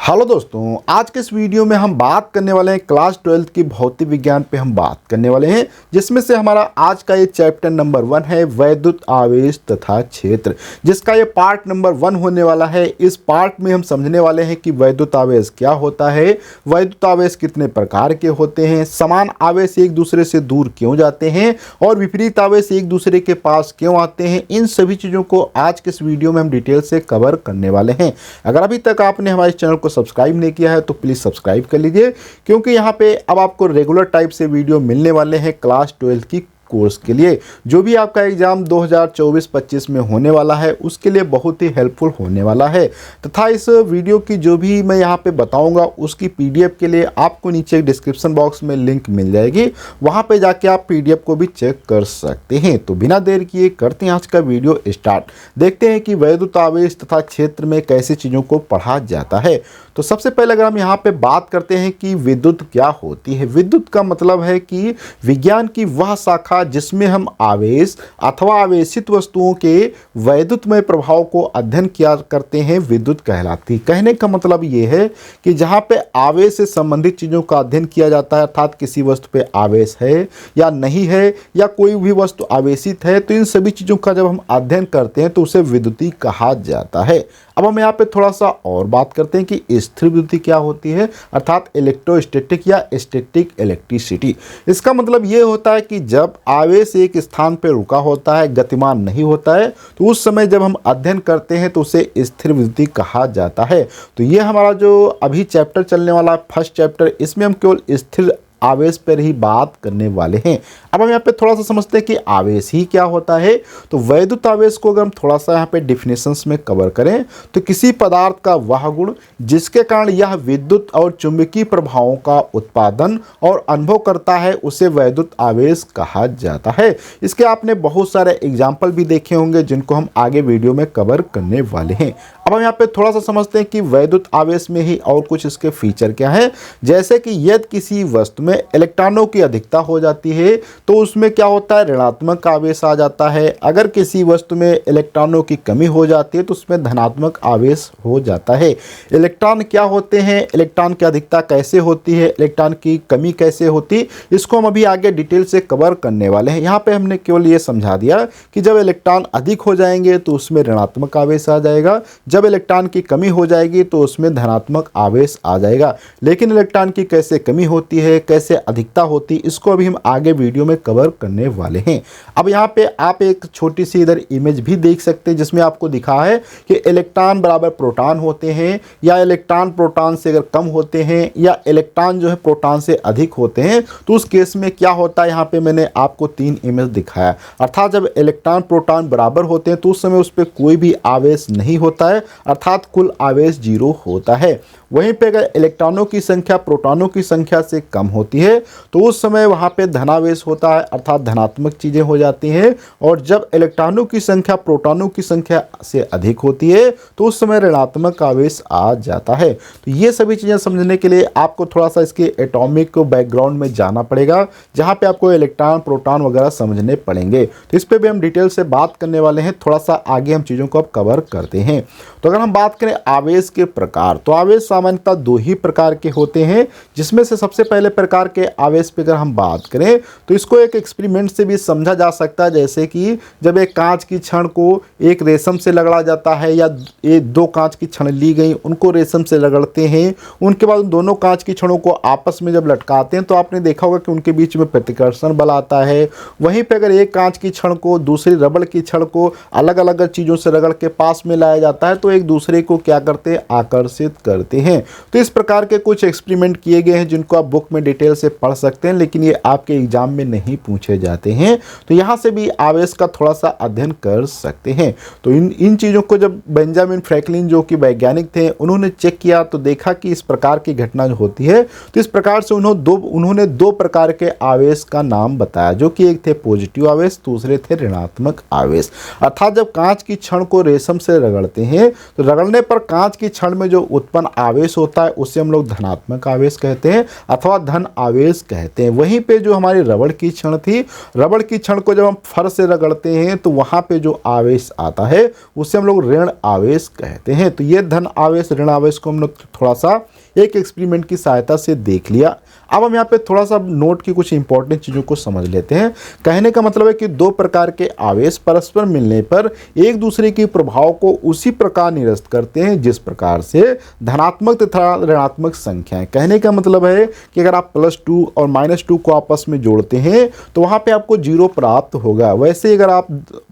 Hello दोस्तों, आज के इस वीडियो में हम बात करने वाले हैं क्लास 12 की भौतिक विज्ञान पे हम बात करने वाले हैं, जिसमें से हमारा आज का ये चैप्टर नंबर 1 है वैद्युत आवेश तथा क्षेत्र, जिसका ये पार्ट नंबर 1 होने वाला है। इस पार्ट में हम समझने वाले हैं कि वैद्युत आवेश क्या होता है, वैद्युत आवेश कितने प्रकार के होते हैं, समान आवेश एक दूसरे से दूर क्यों जाते हैं और विपरीत आवेश एक दूसरे के पास क्यों आते हैं। इन सभी चीज़ों को आज के इस वीडियो में हम डिटेल से कवर करने वाले हैं। अगर अभी तक आपने हमारे चैनल को सब्सक्राइब नहीं किया है तो प्लीज़ सब्सक्राइब कर लीजिए, क्योंकि यहाँ पे अब आपको रेगुलर टाइप से वीडियो मिलने वाले हैं क्लास 12 की कोर्स के लिए। जो भी आपका एग्जाम 2024-25 में होने वाला है उसके लिए बहुत ही हेल्पफुल होने वाला है। तथा इस वीडियो की जो भी मैं यहाँ पे बताऊंगा उसकी पीडीएफ के लिए आपको नीचे डिस्क्रिप्शन बॉक्स में लिंक मिल जाएगी, वहाँ पे जाके आप पीडीएफ को भी चेक कर सकते हैं। तो बिना देर किए करते हैं आज का वीडियो स्टार्ट। देखते हैं कि वैद्युत आवेश तथा क्षेत्र में कैसे चीज़ों को पढ़ा जाता है। तो सबसे पहले अगर हम यहाँ पे बात करते हैं कि विद्युत क्या होती है। विद्युत का मतलब है कि विज्ञान की वह शाखा जिसमें हम आवेश अथवा आवेशित वस्तुओं के वैद्युतमय प्रभाव को अध्ययन किया करते हैं, विद्युत कहलाती। कहने का मतलब ये है कि जहाँ पे आवेश से संबंधित चीज़ों का अध्ययन किया जाता है, अर्थात किसी वस्तु पे आवेश है या नहीं है या कोई भी वस्तु आवेशित है, तो इन सभी चीज़ों का जब हम अध्ययन करते हैं तो उसे विद्युती कहा जाता है। अब हम यहाँ पे थोड़ा सा और बात करते हैं कि स्थिर विद्युती क्या होती है, अर्थात इलेक्ट्रोस्टैटिक या स्टैटिक इलेक्ट्रिसिटी। इसका मतलब ये होता है कि जब आवेश एक स्थान पर रुका होता है, गतिमान नहीं होता है, तो उस समय जब हम अध्ययन करते हैं तो उसे स्थिर विद्युती कहा जाता है। तो ये हमारा जो अभी चैप्टर चलने वाला फर्स्ट चैप्टर, इसमें हम केवल स्थिर आवेश पर ही बात करने वाले हैं। अब हम यहाँ पे थोड़ा सा समझते हैं कि आवेश ही क्या होता है। तो वैद्युत आवेश को अगर हम थोड़ा सा यहाँ पे डिफिनेशंस में कवर करें तो किसी पदार्थ का वह गुण जिसके कारण यह विद्युत और चुंबकीय प्रभावों का उत्पादन और अनुभव करता है, उसे वैद्युत आवेश कहा जाता है। इसके आपने बहुत सारे एग्जाम्पल भी देखे होंगे जिनको हम आगे वीडियो में कवर करने वाले हैं। अब हम यहाँ पे थोड़ा सा समझते हैं कि वैद्युत आवेश में ही और कुछ इसके फीचर क्या है। जैसे कि यदि किसी वस्तु में इलेक्ट्रॉनों की अधिकता हो जाती है तो उसमें क्या होता है, ऋणात्मक आवेश आ जाता है। अगर किसी वस्तु में इलेक्ट्रॉनों की कमी हो जाती है तो उसमें धनात्मक आवेश हो जाता है। इलेक्ट्रॉन क्या होते हैं, इलेक्ट्रॉन की अधिकता कैसे होती है, इलेक्ट्रॉन की कमी कैसे होती, इसको हम अभी आगे डिटेल से कवर करने वाले हैं। यहाँ पे हमने केवल ये समझा दिया कि जब इलेक्ट्रॉन अधिक हो जाएंगे तो उसमें ऋणात्मक आवेश आ जाएगा, जब इलेक्ट्रॉन की कमी हो जाएगी तो उसमें धनात्मक आवेश आ जाएगा। लेकिन इलेक्ट्रॉन की कैसे कमी होती है, कैसे अधिकता होती, इसको अभी हम आगे वीडियो में कवर करने वाले हैं। अब यहाँ पे आप एक छोटी सी इधर इमेज भी देख सकते हैं जिसमें आपको दिखा है कि इलेक्ट्रॉन बराबर प्रोटॉन होते हैं, या इलेक्ट्रॉन प्रोटॉन से अगर कम होते हैं, या इलेक्ट्रॉन जो है प्रोटॉन से अधिक होते हैं, तो उस केस में क्या होता है। यहाँ पे मैंने आपको 3 इमेज दिखाया, अर्थात जब इलेक्ट्रॉन प्रोटॉन बराबर होते हैं तो उस समय उस पर कोई भी आवेश नहीं होता है, अर्थात कुल आवेश 0 होता है। वहीं पे अगर इलेक्ट्रॉनों की संख्या प्रोटॉनों की संख्या से कम होती है तो उस समय वहाँ पे धनावेश होता है, अर्थात धनात्मक चीज़ें हो जाती हैं। और जब इलेक्ट्रॉनों की संख्या प्रोटॉनों की संख्या से अधिक होती है तो उस समय ऋणात्मक आवेश आ जाता है। तो ये सभी चीज़ें समझने के लिए आपको थोड़ा सा इसके एटॉमिक बैकग्राउंड में जाना पड़ेगा, जहाँ पे आपको इलेक्ट्रॉन प्रोटॉन वगैरह समझने पड़ेंगे। तो इस पर भी हम डिटेल से बात करने वाले हैं। थोड़ा सा आगे हम चीज़ों को अब कवर करते हैं। तो अगर हम बात करें आवेश के प्रकार, तो आवेश सामान्यतः 2 ही प्रकार के होते हैं, जिसमें से सबसे पहले प्रकार के आवेश पे अगर हम बात करें तो इसको एक एक्सपेरिमेंट से भी समझा जा सकता है। जैसे कि जब एक कांच की छड़ को एक रेशम से रगड़ा जाता है, या ये 2 कांच की छड़ ली गई उनको रेशम से रगड़ते हैं, उनके बाद उन दोनों कांच की छड़ों को आपस में जब लटकाते हैं तो आपने देखा होगा कि उनके बीच में प्रतिकर्षण बल आता है। वहीं पर अगर एक कांच की छड़ को दूसरी रबड़ की छड़ को अलग अलग चीज़ों से रगड़ के पास में लाया जाता है तो एक दूसरे को क्या करते हैं, आकर्षित करते हैं। तो इस प्रकार के कुछ एक्सपेरिमेंट किए गए हैं जिनको आप बुक में डिटेल से पढ़ सकते हैं, लेकिन ये आपके एग्जाम में नहीं पूछे जाते हैं। तो यहाँ से भी आवेश का थोड़ा सा अध्ययन कर सकते हैं। तो इन चीज़ों को जब बेंजामिन फ्रैंकलिन जो कि वैज्ञानिक थे उन्होंने चेक किया तो देखा कि इस प्रकार की घटना जो होती है, तो इस प्रकार से उन्होंने 2 प्रकार के आवेश का नाम बताया, जो कि एक थे पॉजिटिव आवेश, दूसरे थे ऋणात्मक आवेश। अर्थात जब कांच की छड़ को रेशम से रगड़ते हैं तो रगड़ने पर कांच की छड़ में जो उत्पन्न आवेश होता है उसे हम लोग धनात्मक आवेश कहते हैं अथवा धन आवेश कहते हैं। वहीं पे जो हमारी रबड़ की छड़ थी, रबड़ की छड़ को जब हम फर से रगड़ते हैं तो वहाँ पे जो आवेश आता है उसे हम लोग ऋण आवेश कहते हैं। तो ये धन आवेश ऋण आवेश को हम लोग थोड़ा सा एक एक्सपेरिमेंट की सहायता से देख लिया। अब हम यहाँ पे थोड़ा सा नोट की कुछ इंपॉर्टेंट चीज़ों को समझ लेते हैं। कहने का मतलब है कि दो प्रकार के आवेश परस्पर मिलने पर एक दूसरे के प्रभाव को उसी प्रकार निरस्त करते हैं जिस प्रकार से धनात्मक तथा ऋणात्मक संख्याएं। कहने का मतलब है कि अगर आप +2 और -2 को आपस में जोड़ते हैं तो वहाँ पे आपको 0 प्राप्त होगा। वैसे अगर आप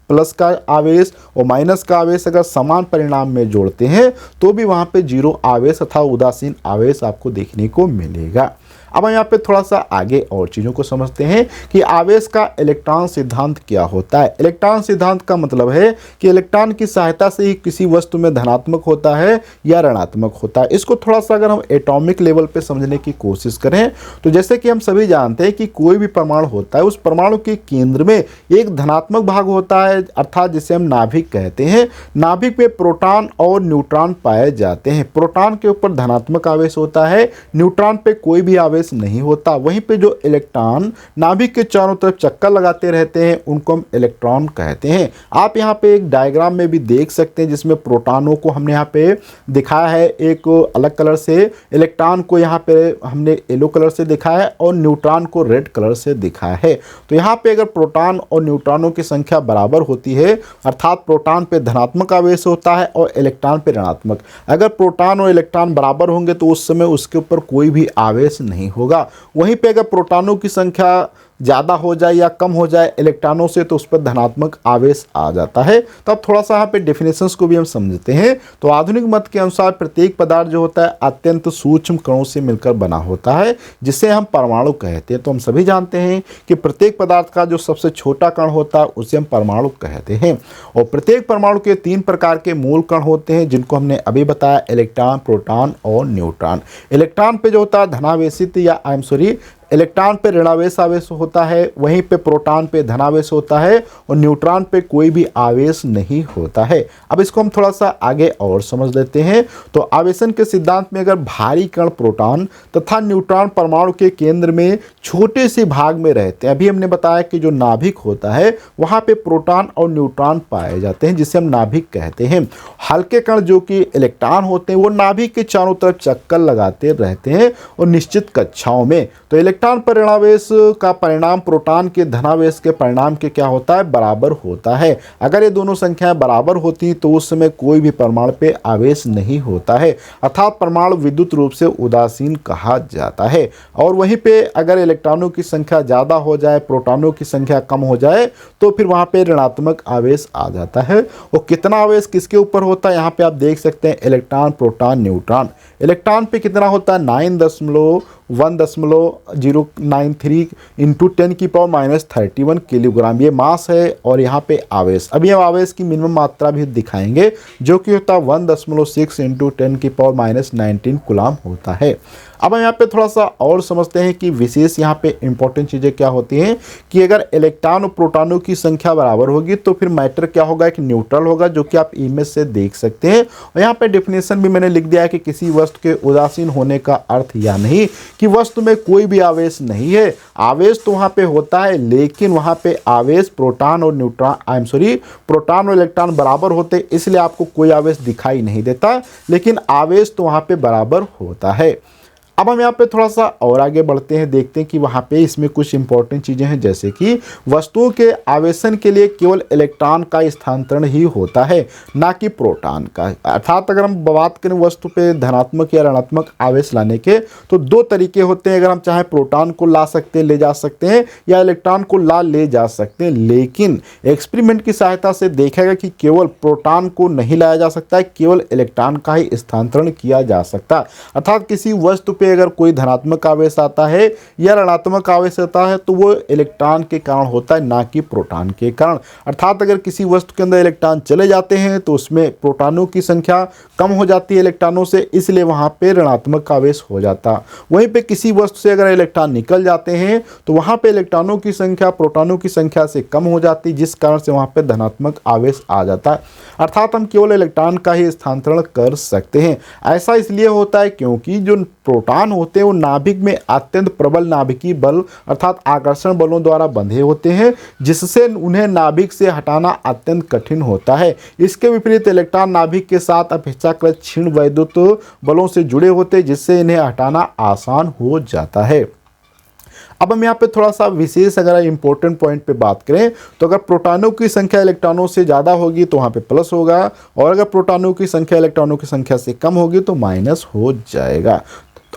प्लस का आवेश और माइनस का आवेश अगर समान परिणाम में जोड़ते हैं तो भी वहाँ पे 0 आवेश तथा उदासीन आवेश आपको देखने को मिलेगा। अब हम यहाँ पे थोड़ा सा आगे और चीज़ों को समझते हैं कि आवेश का इलेक्ट्रॉन सिद्धांत क्या होता है। इलेक्ट्रॉन सिद्धांत का मतलब है कि इलेक्ट्रॉन की सहायता से ही किसी वस्तु में धनात्मक होता है या ऋणात्मक होता है। इसको थोड़ा सा अगर हम एटॉमिक लेवल पे समझने की कोशिश करें तो जैसे कि हम सभी जानते हैं कि कोई भी परमाणु होता है उस परमाणु के केंद्र में एक धनात्मक भाग होता है अर्थात जिसे हम नाभिक कहते हैं। नाभिक में प्रोटॉन और न्यूट्रॉन पाए जाते हैं। प्रोटॉन के ऊपर धनात्मक आवेश होता है, न्यूट्रॉन पे कोई भी आवेश नहीं होता। वहीं पे जो इलेक्ट्रॉन नाभिक के चारों तरफ चक्कर लगाते रहते हैं उनको हम इलेक्ट्रॉन कहते हैं। आप यहाँ पे एक डायग्राम में भी देख सकते हैं जिसमें प्रोटॉनों को हमने यहाँ पे दिखाया है एक अलग कलर से, इलेक्ट्रॉन को यहाँ पे हमने येलो कलर से दिखाया है और न्यूट्रॉन को रेड कलर से दिखाया है। तो यहाँ पे अगर प्रोटॉन और न्यूट्रॉनों की संख्या बराबर होती है अर्थात प्रोटॉन पे धनात्मक आवेश होता है और इलेक्ट्रॉन पे ऋणात्मक। अगर प्रोटॉन और इलेक्ट्रॉन बराबर होंगे तो उस समय उसके ऊपर कोई भी आवेश नहीं होगा। वहीं पे अगर प्रोटॉनों की संख्या ज़्यादा हो जाए या कम हो जाए इलेक्ट्रॉनों से तो उस पर धनात्मक आवेश आ जाता है। तो अब थोड़ा सा यहाँ पे डेफिनेशंस को भी हम समझते हैं। तो आधुनिक मत के अनुसार प्रत्येक पदार्थ जो होता है अत्यंत सूक्ष्म कणों से मिलकर बना होता है जिसे हम परमाणु कहते हैं। तो हम सभी जानते हैं कि प्रत्येक पदार्थ का जो सबसे छोटा कण होता है उसे हम परमाणु कहते हैं। और प्रत्येक परमाणु के 3 प्रकार के मूल कण होते हैं जिनको हमने अभी बताया, इलेक्ट्रॉन, प्रोटॉन और न्यूट्रॉन। इलेक्ट्रॉन पे जो होता है धनावेशित या इलेक्ट्रॉन पे ऋणावेश आवेश होता है, वहीं पे प्रोटॉन पे धनावेश होता है और न्यूट्रॉन पे कोई भी आवेश नहीं होता है। अब इसको हम थोड़ा सा आगे और समझ लेते हैं। तो आवेशन के सिद्धांत में अगर भारी कण प्रोटॉन तथा न्यूट्रॉन परमाणु के केंद्र में छोटे से भाग में रहते हैं, अभी हमने बताया कि जो नाभिक होता है वहाँ पे प्रोटॉन और न्यूट्रॉन पाए जाते हैं जिसे हम नाभिक कहते हैं। हल्के कण जो कि इलेक्ट्रॉन होते हैं वो नाभिक के चारों तरफ चक्कर लगाते रहते हैं और निश्चित कक्षाओं में। तो इलेक्ट्रॉन पर ऋणावेश का परिणाम प्रोटॉन के धनावेश के परिणाम के क्या होता है, बराबर होता है। अगर ये दोनों संख्याएं बराबर होती तो उस समय कोई भी परमाणु पे आवेश नहीं होता है अर्थात परमाणु विद्युत रूप से उदासीन कहा जाता है। और वहीं पे अगर इलेक्ट्रॉनों की संख्या ज़्यादा हो जाए, प्रोटॉनों की संख्या कम हो जाए तो फिर वहाँ पे ऋणात्मक आवेश आ जाता है। और कितना आवेश किसके ऊपर होता है यहाँ पे आप देख सकते हैं, इलेक्ट्रॉन, प्रोटॉन, न्यूट्रॉन। इलेक्ट्रॉन पे कितना होता है 9.1.093 इंटू 10⁻³ किलोग्राम, ये मास है। और यहाँ पे आवेश, अभी हम आवेश की मिनिमम मात्रा भी दिखाएंगे जो कि होता है 1.6 इंटू 10⁻19 कूलम होता है। अब हम यहाँ पे थोड़ा सा और समझते हैं कि विशेष यहाँ पे इंपॉर्टेंट चीज़ें क्या होती हैं कि अगर इलेक्ट्रॉन और प्रोटॉनों की संख्या बराबर होगी तो फिर मैटर क्या होगा, एक न्यूट्रल होगा, जो कि आप इमेज से देख सकते हैं। और यहाँ पे डेफिनेशन भी मैंने लिख दिया है कि किसी वस्तु के उदासीन होने का अर्थ या नहीं कि वस्तु में कोई भी आवेश नहीं है। आवेश तो वहाँ पे होता है लेकिन वहाँ पे आवेश प्रोटॉन और प्रोटॉन और इलेक्ट्रॉन बराबर होते इसलिए आपको कोई आवेश दिखाई नहीं देता, लेकिन आवेश तो वहाँ पे बराबर होता है। अब हम यहाँ पे थोड़ा सा और आगे बढ़ते हैं, देखते हैं कि वहाँ पे इसमें कुछ इंपॉर्टेंट चीज़ें हैं जैसे कि वस्तुओं के आवेशन के लिए केवल इलेक्ट्रॉन का स्थानांतरण ही होता है ना कि प्रोटॉन का। अर्थात अगर हम बात करें वस्तु पे धनात्मक या ऋणात्मक आवेश लाने के तो 2 तरीके होते हैं। अगर हम चाहें प्रोटॉन को ला सकते हैं, ले जा सकते हैं, या इलेक्ट्रॉन को ले जा सकते हैं, लेकिन एक्सपेरिमेंट की सहायता से देखा गया कि केवल प्रोटॉन को नहीं लाया जा सकता है, केवल इलेक्ट्रॉन का ही स्थानांतरण किया जा सकता है। अर्थात किसी वस्तु पे अगर कोई धनात्मक आवेश आता है या ऋणात्मक आवेश आता है तो वो इलेक्ट्रॉन के कारण होता है, ना कि प्रोटॉन के कारण। अर्थात अगर किसी वस्तु के अंदर इलेक्ट्रॉन चले जाते हैं तो उसमें प्रोटॉनों की संख्या कम हो जाती है इलेक्ट्रॉनों से, इसलिए वहाँ पे ऋणात्मक आवेश हो जाता। वहीं पे किसी वस्तु से अगर इलेक्ट्रॉन निकल जाते हैं तो वहाँ पे इलेक्ट्रॉनों की संख्या प्रोटॉनों की संख्या से कम हो जाती, जिस कारण से वहाँ पे धनात्मक आवेश आ जाता है। अर्थात हम केवल इलेक्ट्रॉन का ही स्थानांतरण कर सकते हैं। ऐसा इसलिए होता है क्योंकि जो प्रोटॉन होते हैं वो नाभिक में अत्यंत प्रबल नाभिकीय बल अर्थात आकर्षण बलों द्वारा बंधे होते हैं, जिससे उन्हें नाभिक से हटाना अत्यंत कठिन होता है। इसके विपरीत इलेक्ट्रॉन नाभिक के साथ अपेक्षाकृत क्षीण वैद्युत बलों से जुड़े होते हैं, जिससे इन्हें हटाना आसान हो जाता है। अब हम यहाँ पे थोड़ा सा विशेष अगर इंपॉर्टेंट पॉइंट पे बात करें तो अगर प्रोटॉनों की संख्या इलेक्ट्रॉनों से ज़्यादा होगी तो वहाँ पे प्लस होगा, और अगर प्रोटॉनों की संख्या इलेक्ट्रॉनों की संख्या से कम होगी तो माइनस हो जाएगा।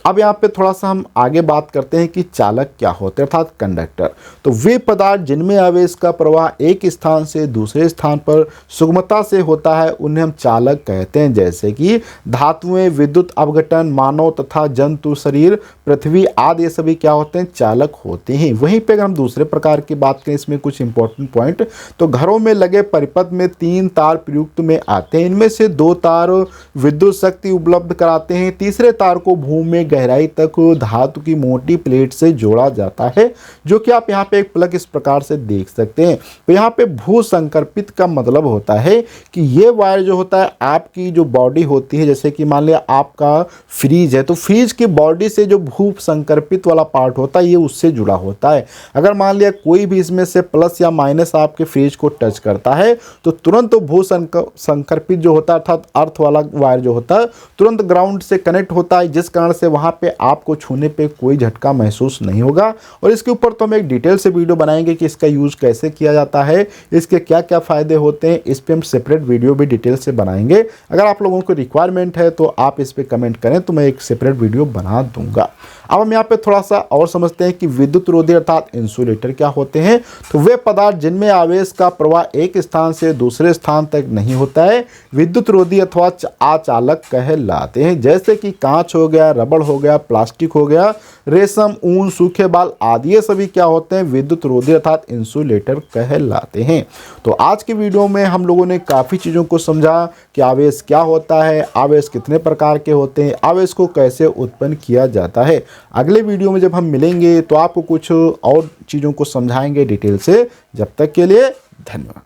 अब यहाँ पे थोड़ा सा हम आगे बात करते हैं कि चालक क्या होते हैं, अर्थात कंडक्टर। तो वे पदार्थ जिनमें आवेश का प्रवाह एक स्थान से दूसरे स्थान पर सुगमता से होता है उन्हें हम चालक कहते हैं, जैसे कि धातुएं, विद्युत अपघटन, मानव तथा जंतु शरीर, पृथ्वी आदि, ये सभी क्या होते हैं, चालक होते हैं। वहीं पर अगर हम दूसरे प्रकार की बात करें, इसमें कुछ इंपॉर्टेंट पॉइंट, तो घरों में लगे परिपथ में 3 तार प्रयुक्त में आते हैं। इनमें से 2 तार विद्युत शक्ति उपलब्ध कराते हैं, तीसरे तार को भूमि में गहराई तक धातु की मोटी प्लेट से जोड़ा जाता है, जो कि आप यहाँ पे एक प्लग इस प्रकार से देख सकते हैं। तो यहाँ पे भू संकर्पित का मतलब होता है कि ये वायर जो होता है आपकी जो बॉडी होती है, जैसे कि मान लिया आपका फ्रीज है तो फ्रीज की बॉडी से जो भू संकर्पित वाला पार्ट होता है ये उससे जुड़ा होता है। अगर मान लिया कोई भी इसमें से प्लस या माइनस आपके फ्रीज को टच करता है तो तुरंत तो भू संकर्पित जो होता है अर्थात अर्थ वाला वायर जो होता है तुरंत ग्राउंड से कनेक्ट होता है, जिस कारण से वहाँ पे आपको छूने पे कोई झटका महसूस नहीं होगा। और इसके ऊपर तो हम एक डिटेल से वीडियो बनाएंगे कि इसका यूज़ कैसे किया जाता है, इसके क्या क्या फ़ायदे होते हैं, इस पर हम सेपरेट वीडियो भी डिटेल से बनाएंगे। अगर आप लोगों को रिक्वायरमेंट है तो आप इस पर कमेंट करें तो मैं एक सेपरेट वीडियो बना दूंगा। अब हम यहाँ पे थोड़ा सा और समझते हैं कि विद्युत रोधी अर्थात इंसुलेटर क्या होते हैं। तो वे पदार्थ जिनमें आवेश का प्रवाह एक स्थान से दूसरे स्थान तक नहीं होता है विद्युत रोधी अथवा अचालक कहलाते हैं, जैसे कि कांच हो गया, रबड़ हो गया, प्लास्टिक हो गया, रेशम, ऊन, सूखे बाल आदि, ये सभी क्या होते हैं, विद्युत रोधी अर्थात इंसुलेटर कहलाते हैं। तो आज की वीडियो में हम लोगों ने काफ़ी चीज़ों को समझा कि आवेश क्या होता है, आवेश कितने प्रकार के होते हैं, आवेश को कैसे उत्पन्न किया जाता है। अगले वीडियो में जब हम मिलेंगे तो आपको कुछ और चीज़ों को समझाएंगे डिटेल से। जब तक के लिए धन्यवाद।